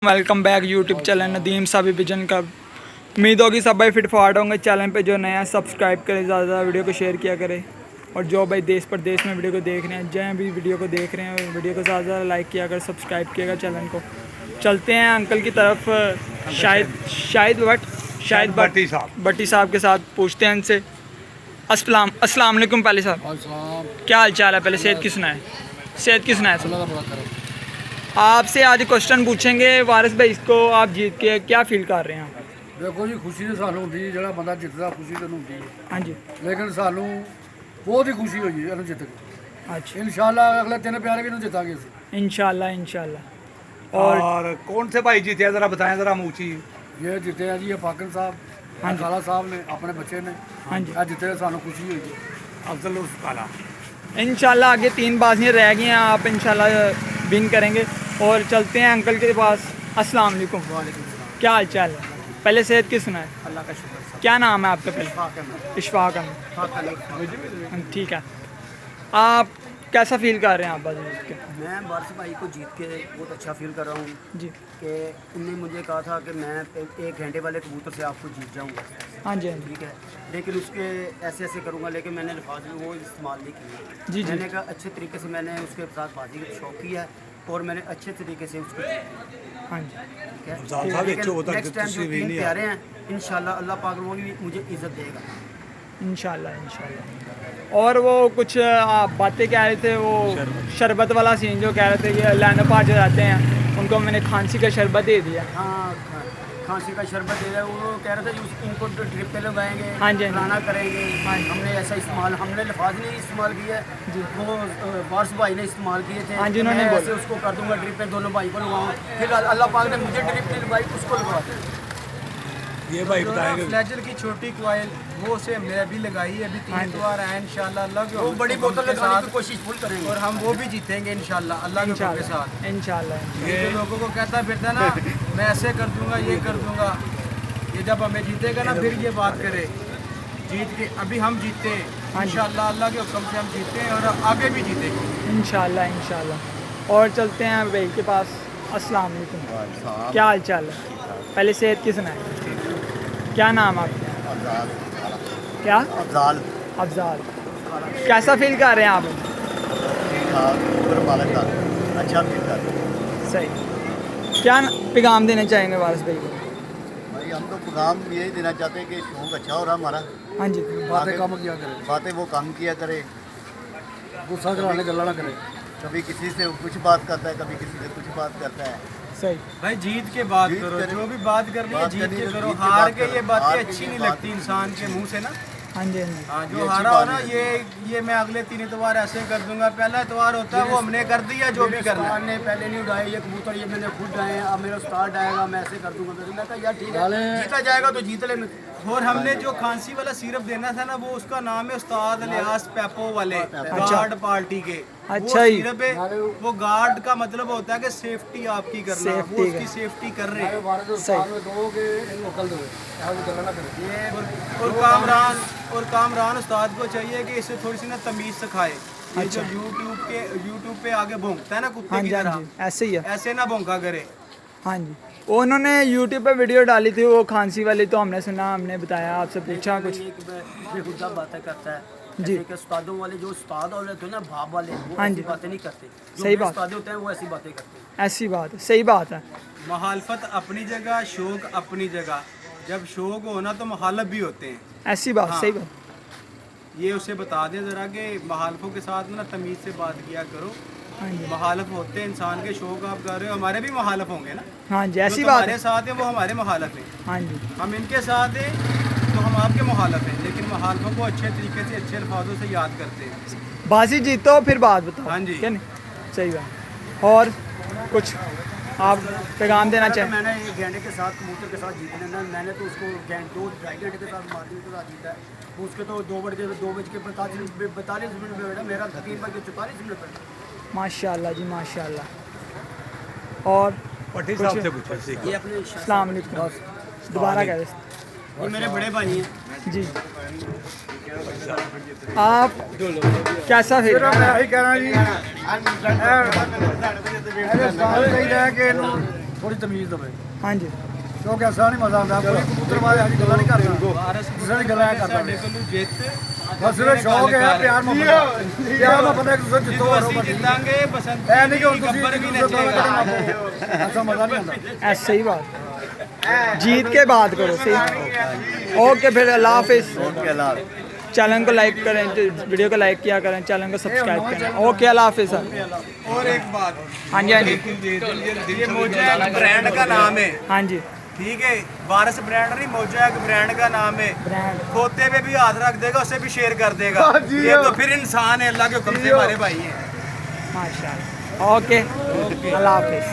Welcome back YouTube channel Nadeem Sabi vision का। उम्मीद होगी सब भाई फिट फाट होंगे। चैनल पे जो नया सब्सक्राइब करें, ज़्यादा वीडियो को शेयर किया करें। और जो भाई देश प्रदेश में वीडियो को देख रहे हैं, जहाँ भी वीडियो को देख रहे हैं, वीडियो को ज़्यादा लाइक किया कर, सब्सक्राइब किया चैनल को। चलते हैं अंकल की तरफ, शायद भट्टी साहब के साथ पूछते हैं इनसे। अस्सलाम वालेकुम। पहले साहब क्या हाल चाल है? पहले सेहत की सुनाए, सेहत की सुनाए। आपसे आज क्वेश्चन पूछेंगे वारिस भाई, इसको आप जीत के क्या फील कर रहे हैं? देखो जी, खुशी तो सानू होंदी है, जो बंदा जितदा खुशी तो होंदी है। हाँ जी, लेकिन सानू बहुत ही खुशी हुई है जित के। अच्छा, इंशाल्लाह अगले 3 प्यारे भी जितांगे इंशाल्लाह इंशाल्लाह। और कौन से भाई जीते हैं जरा बताएं, जरा ऊँची। ये जीते हैं जी, ये फाकिल साहब, हाँ जी। काला साहब ने अपने बच्चे ने। हाँ जी, जीते सानू खुशी हुई है। अफजल उर्फ काला। इंशाल्लाह आगे 3 बाजियाँ रह गई हैं, आप इंशाल्लाह विन करेंगे। और चलते हैं अंकल के पास। अस्सलाम वालेकुम। क्या हाल चाल है? पहले सेहत की सुनाए। अल्लाह का शुक्र। क्या नाम है आपका? पहले इशफाक अहमद। ठीक है, आप कैसा फील कर रहे हैं आप बाजी जीत के? मैं वारिस भाई को जीत के बहुत अच्छा फील कर रहा हूँ जी, कि उनने मुझे कहा था कि मैं 1 घंटे वाले कबूतर से आपको जीत जाऊँगा। हाँ जी, हाँ जी, ठीक है, लेकिन उसके ऐसे ऐसे करूँगा, लेकिन मैंने अल्फाज में वो इस्तेमाल नहीं किए। जी, जी। मैंने कहा अच्छे तरीके से मैंने उसके साथ बाजी का शौक किया है और मैंने अच्छे तरीके से उसको जीता। हाँ जी, ठीक है, साहब लेकिन नेक्स्ट टाइम जो 3 प्यारे हैं, इंशाल्लाह अल्लाह पाक वो भी मुझे इज़्ज़त देगा। इंशाल्लाह इंशाल्लाह। और वो कुछ आप बातें कह रहे थे, वो शरबत वाला सीन जो कह रहे थे कि लाइन पार जो जाते हैं उनको मैंने खांसी का शरबत दे दिया। हाँ, खांसी का शरबत दे रहा है, वो कह रहे थे जी इनको ड्रिप पे लगाएंगे, हाँ जी, हाँ जी। पुराना करेंगे। हाँ जी। हमने ऐसा इस्तेमाल, हमने लफाज नहीं इस्तेमाल किया है, जी। वो वारिस भाई ने इस्तेमाल किए थे। हाँ जी, उन्होंने मैं बोला। ऐसे उसको कर दूंगा ड्रिप पे, दोनों भाई को लगाऊँ, फिर अल्लाह पाक ने मुझे ड्रिप नहीं लगाई, उसको लगवा दी। ये भाई बताएंगे। फ्लैजर की छोटी क्वाइल वो से मैं भी लगाई है, अभी 3 बार है इंशाल्लाह। अल्लाह के वो हुक्म बड़ी के बोतल लगाने साथ की कोशिश फुल करेंगे। और हम वो भी जीतेंगे इंशाल्लाह अल्लाह के हुक्म के साथ। इंशाल्लाह। ये जो लोगों को कहता फिरता ना मैं ऐसे कर दूंगा, ये कर दूंगा, ये जब हमें जीतेगा ना फिर ये बात करे। जीत के अभी हम जीते इंशाल्लाह, अल्लाह के हुक्म से हम जीते हैं और आगे भी जीतेंगे इंशाल्लाह इंशाल्लाह। और चलते हैं भाई के पास। अस्सलाम वालेकुम। क्या हाल चाल है? पहले सेहत की सुनाए। क्या नाम आपका? क्या? अफजाल अफजाल। कैसा फील कर रहे हैं आप? अच्छा फील कर रहे हैं। सही। क्या पैगाम देना चाहेंगे वारिस भाई को? भाई हम तो पैगाम यही देना चाहते हैं कि शौक अच्छा हो रहा हमारा। हाँ जी, बातें काम किया करे, बातें वो काम किया करे, गुस्सा चलाने गल्ला ना करे। कभी किसी से कुछ बात करता है, कभी किसी से कुछ बात करता है। सही। भाई जीत के बात जीत करो, करें। जो भी बात करनी है बात जीत करनी के है, करो। जीत के हार बात के ये करो। बातें हार के अच्छी ये नहीं बात- लगती इंसान के मुंह से ना। हाँ जी, हाँ जी। हाँ, ये जो अच्छी हारा हो बात ना नहीं ये मैं अगले 3 इतवार ऐसे कर दूंगा। पहला इतवार होता है वो हमने कर दिया, जो भी करना है। उस्ताद ने पहले नहीं उड़ाए ये कबूतर, ये मैंने खुद उड़ाए हैं। अब मेरा उस्ताद आएगा, मैं ऐसे कर दूंगा। मैं कहा यार ठीक है, जीता जाएगा तो जीत ले। और हमने जो खांसी वाला सिरप देना था ना, वो उसका नाम है उस्ताद लियास पेपो वाले गार्ड पार्टी के। अच्छा वो ही। सिरप है, वो गार्ड का मतलब होता है कि सेफ्टी आपकी करना, वो सेफ्टी उसकी का। सेफ्टी कर रहे हैं। सही दोगे इनको कल दोगे, ऐसा गल्ला ना करे। और कामरान उस्ताद को चाहिए कि इसे थोड़ी सी ना तमीज सिखाए। ये जो यूट्यूब पे आगे भौंकता है ना कुत्ते हाँ की जी, हाँ तरह, जी, ऐसे ही है। ऐसे ना भौंका करे। हाँ जी, वो उन्होंने यूट्यूब पे वीडियो डाली थी वो खांसी वाली, तो हमने सुना, हमने बताया, आपसे पूछा कुछ। एक बेहुदा बातें करता है जी। जैसे कि उस्तादों वाले, जो उस्ताद वाले होते हैं ना, भाव वाले, वो हाँ ऐसी जी। बातें नहीं करते। जो सही बात। उस्ताद होते हैं वो ऐसी बातें करते हैं। ऐसी बात है, सही बात है। मुखालफत अपनी जगह, शौक अपनी जगह। जब शौक होना तो मुखालफ भी होते हैं। ऐसी बात, हाँ। सही बात। ये उसे बता दें ज़रा कि मुखालफों के साथ ना तमीज़ से बात किया करो। हाँ जी, मुखालफ होते हैं इंसान के, शौक आप कर रहे हो, हमारे भी मुखालफ होंगे ना। हाँ जी, ऐसी जो बात हमारे है। साथ हैं वो हमारे मुखालफ हैं, हाँ जी, हम इनके साथ हैं तो हम आपके मुखालफ हैं। लेकिन मुखालफों को अच्छे तरीके से, अच्छे अल्फाजों से याद करते हैं। बाजी जीतो फिर बात बताओ। हाँ जी। क्या नहीं? सही बात। और कुछ आप पैगाम देना तो चाहें? मैंने 1 घंटे के साथ कबूतर के साथ जीत लेना। मैंने तो उसको 2-2.5 घंटे के साथ मार्जिन के साथ जीता है। उसके तो 2:45 मिनट में बैठा, मेरा 3:44 मिनट बैठा। माशाल्लाह जी, माशाल्लाह। और पट्टी साहब से पूछो। ये अपने अस्सलाम वालेकुम। दोबारा कह रहे। ये मेरे बड़े भाई हैं। जी, आप कैसा फील? मैं यही कहना जी, ऐसे साल चाहिए कि ਥੋੜੀ ਤਮੀਜ਼ ਦੇਵੇ हाँ जी ਕਿਉਂਕਿ ਐਸਾ ਨਹੀਂ ਮਜ਼ਾ ਆਉਂਦਾ ਕੋਈ ਕਬੂਤਰਬਾਜ਼ ਇਹੋ ਜਿਹੀ ਗੱਲਾਂ ਨਹੀਂ ਕਰਦਾ ਕਿਸੇ ਦੀ ਗੱਲਾਂ ਕਰਦਾ ਸਾਡੇ ਕੋਲੋਂ ਜਿੱਤ ਬਸ ਇਹ ਸ਼ੌਕ ਹੈ ਪਿਆਰ ਮੁਹੱਬਤ ਪਿਆਰ ਮੁਹੱਬਤ ਇੱਕ ਦੂਸਰੇ ਜਿੱਤੋ ਜਦੋਂ ਹਾਰੋ ਅਸੀਂ ਬਸ ਜਿੱਤਾਂਗੇ ਬਸੰਤ ਐ ਨਹੀਂ ਕਿ ਹੁਣ ਤੁਸੀਂ ਗੱਬਰ ਵੀ ਇੱਕ ਦੂਸਰੇ ਨੱਚੇਗਾ ਨਾਲ ਐਸਾ ਮਜ਼ਾ नहीं आता ऐसे ही बात जीत के बात करो सही ओके फिर अल्लाह हाफिज़ ओके अल्लाह चैनल को लाइक करें वीडियो को लाइक किया करें चैनल को सब्सक्राइब करें ओके अल्लाह हाफिज़ सर और एक बात हाँ जी हाँ जी ये मोजा एक ब्रांड का नाम है हाँ जी ठीक है वारिस ब्रांड नहीं मोजा एक ब्रांड का नाम है ब्रांड खोते पे भी हाथ रख देगा उसे भी शेयर कर देगा ये तो फिर इंसान है अल्लाह के हुक्म से हमारे भाई हैं माशाल्लाह ओके अल्लाह हाफिज़